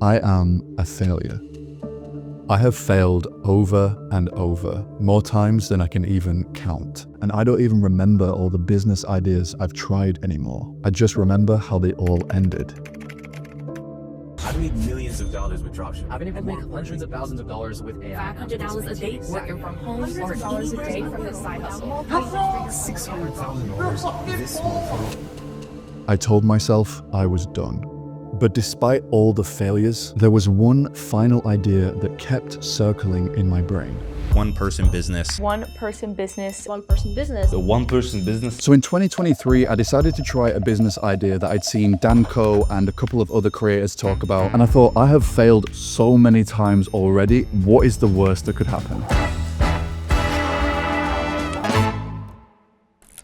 I am a failure. I have failed over and over, more times than I can even count. And I don't even remember all the business ideas I've tried anymore. I just remember how they all ended. I've made millions of dollars with dropshipping. I've been able to make hundreds of thousands of dollars with AI. $500 a day working from home, or $100 a day from this side hustle. $600,000 this month. I told myself I was done. But despite all the failures, there was one final idea that kept circling in my brain. One person business. One person business. one person business. The one person business. So in 2023, I decided to try a business idea that I'd seen Dan Koe and a couple of other creators talk about. And I thought, I have failed so many times already. What is the worst that could happen?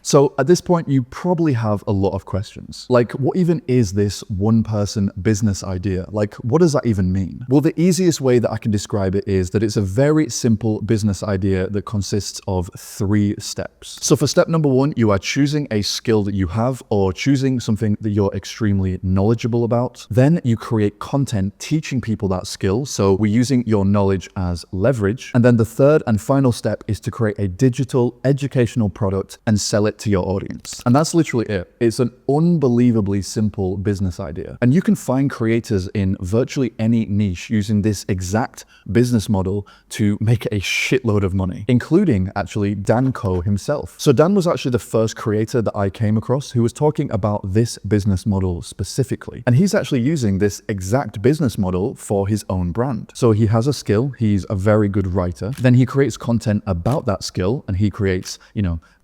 So at this point, you probably have a lot of questions. Like, what even is this one-person business idea? Like, what does that even mean? Well, the easiest way that I can describe it is that it's a very simple business idea that consists of 3 steps. So for step number 1, you are choosing a skill that you have or choosing something that you're extremely knowledgeable about. Then you create content teaching people that skill. So we're using your knowledge as leverage. And then the third and final step is to create a digital educational product and sell it to your audience. And that's literally it. It's an unbelievably simple business idea. And you can find creators in virtually any niche using this exact business model to make a shitload of money, including actually Dan Koe himself. So Dan was actually the first creator that I came across who was talking about this business model specifically. And he's actually using this exact business model for his own brand. So he has a skill, he's a very good writer. Then he creates content about that skill and he creates,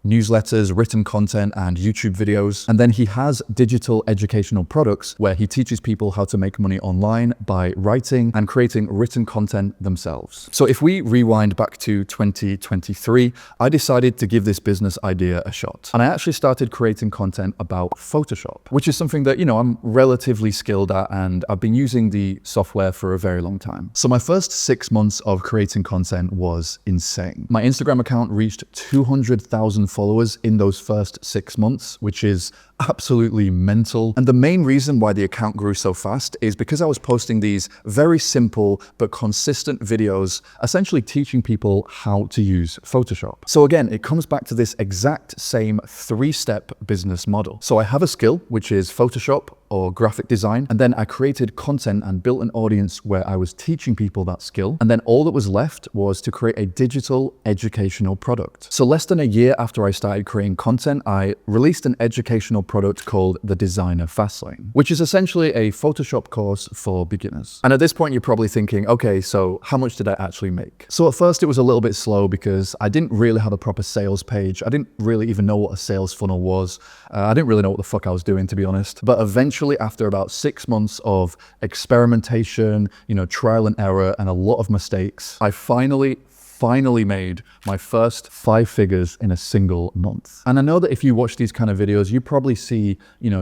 newsletters, written content, and YouTube videos. And then he has digital educational products where he teaches people how to make money online by writing and creating written content themselves. So if we rewind back to 2023, I decided to give this business idea a shot. And I actually started creating content about Photoshop, which is something that, I'm relatively skilled at, and I've been using the software for a very long time. So my first 6 months of creating content was insane. My Instagram account reached 200,000 followers in those first 6 months, which is absolutely mental. And the main reason why the account grew so fast is because I was posting these very simple but consistent videos, essentially teaching people how to use Photoshop. So again, it comes back to this exact same 3-step business model. So I have a skill, which is Photoshop or graphic design, and then I created content and built an audience where I was teaching people that skill. And then all that was left was to create a digital educational product. So less than a year after I started creating content, I released an educational product called the Designer Fastlane, which is essentially a Photoshop course for beginners. And at this point, you're probably thinking, okay, so how much did I actually make? So at first it was a little bit slow because I didn't really have a proper sales page. I didn't really even know what a sales funnel was. I didn't really know what the fuck I was doing, to be honest. But eventually, after about 6 months of experimentation, trial and error, and a lot of mistakes, I finally made my first 5 figures in a single month. And I know that if you watch these kind of videos, you probably see,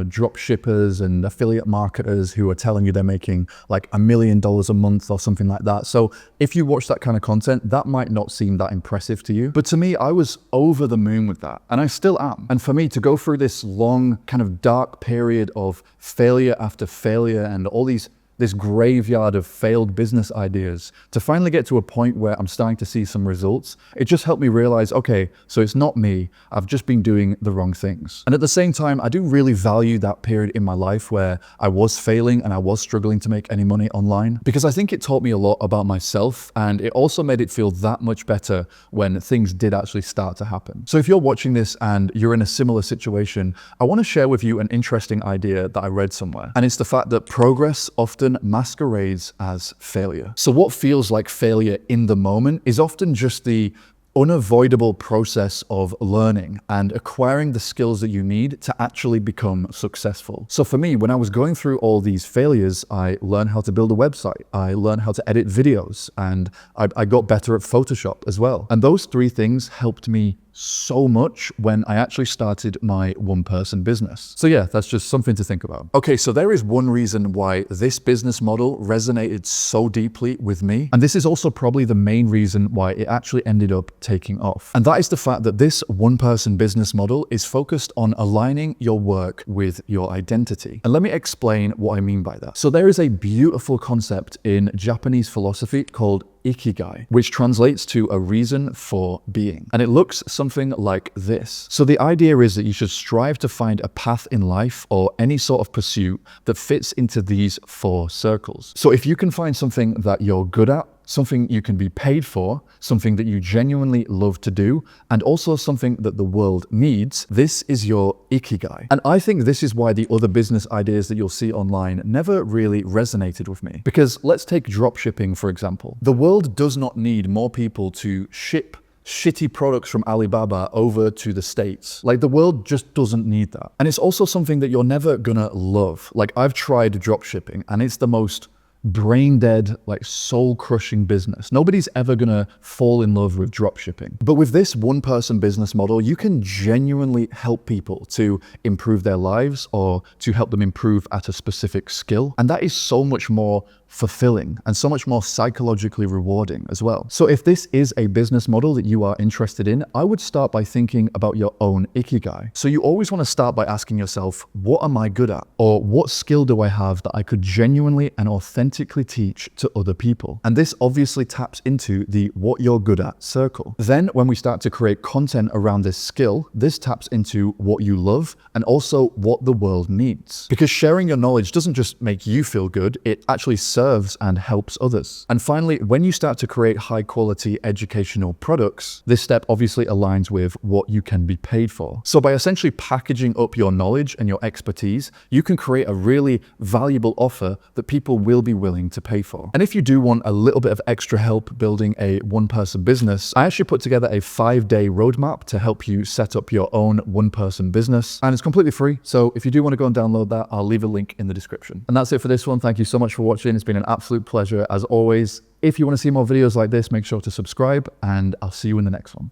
drop shippers and affiliate marketers who are telling you they're making like $1 million a month or something like that. So if you watch that kind of content, that might not seem that impressive to you. But to me, I was over the moon with that. And I still am. And for me to go through this long kind of dark period of failure after failure and all this graveyard of failed business ideas to finally get to a point where I'm starting to see some results, it just helped me realize, okay, so it's not me, I've just been doing the wrong things. And at the same time, I do really value that period in my life where I was failing and I was struggling to make any money online, because I think it taught me a lot about myself, and it also made it feel that much better when things did actually start to happen. So if you're watching this and you're in a similar situation, I want to share with you an interesting idea that I read somewhere. And it's the fact that progress often masquerades as failure. So what feels like failure in the moment is often just the unavoidable process of learning and acquiring the skills that you need to actually become successful. So for me, when I was going through all these failures, I learned how to build a website, I learned how to edit videos, and I got better at Photoshop as well. And those 3 things helped me so much when I actually started my one-person business. So yeah, that's just something to think about. Okay, so there is one reason why this business model resonated so deeply with me. And this is also probably the main reason why it actually ended up taking off. And that is the fact that this one-person business model is focused on aligning your work with your identity. And let me explain what I mean by that. So there is a beautiful concept in Japanese philosophy called Ikigai, which translates to a reason for being. And it looks something like this. So the idea is that you should strive to find a path in life or any sort of pursuit that fits into these 4 circles. So if you can find something that you're good at, something you can be paid for, something that you genuinely love to do, and also something that the world needs, this is your Ikigai. And I think this is why the other business ideas that you'll see online never really resonated with me. Because let's take dropshipping, for example. The world does not need more people to ship shitty products from Alibaba over to the States. Like, the world just doesn't need that. And it's also something that you're never gonna love. Like, I've tried dropshipping and it's the most brain dead, like soul crushing business. Nobody's ever gonna fall in love with dropshipping. But with this one person business model, you can genuinely help people to improve their lives or to help them improve at a specific skill. And that is so much more fulfilling and so much more psychologically rewarding as well. So if this is a business model that you are interested in, I would start by thinking about your own Ikigai. So you always want to start by asking yourself, what am I good at? Or what skill do I have that I could genuinely and authentically teach to other people? And this obviously taps into the what you're good at circle. Then when we start to create content around this skill, this taps into what you love and also what the world needs. Because sharing your knowledge doesn't just make you feel good, it actually serves and helps others. And finally, when you start to create high quality educational products, this step obviously aligns with what you can be paid for. So by essentially packaging up your knowledge and your expertise, you can create a really valuable offer that people will be willing to pay for. And if you do want a little bit of extra help building a one-person business, I actually put together a 5-day roadmap to help you set up your own one-person business. And it's completely free. So if you do want to go and download that, I'll leave a link in the description. And that's it for this one. Thank you so much for watching. It's been an absolute pleasure as always. If you want to see more videos like this, make sure to subscribe and I'll see you in the next one.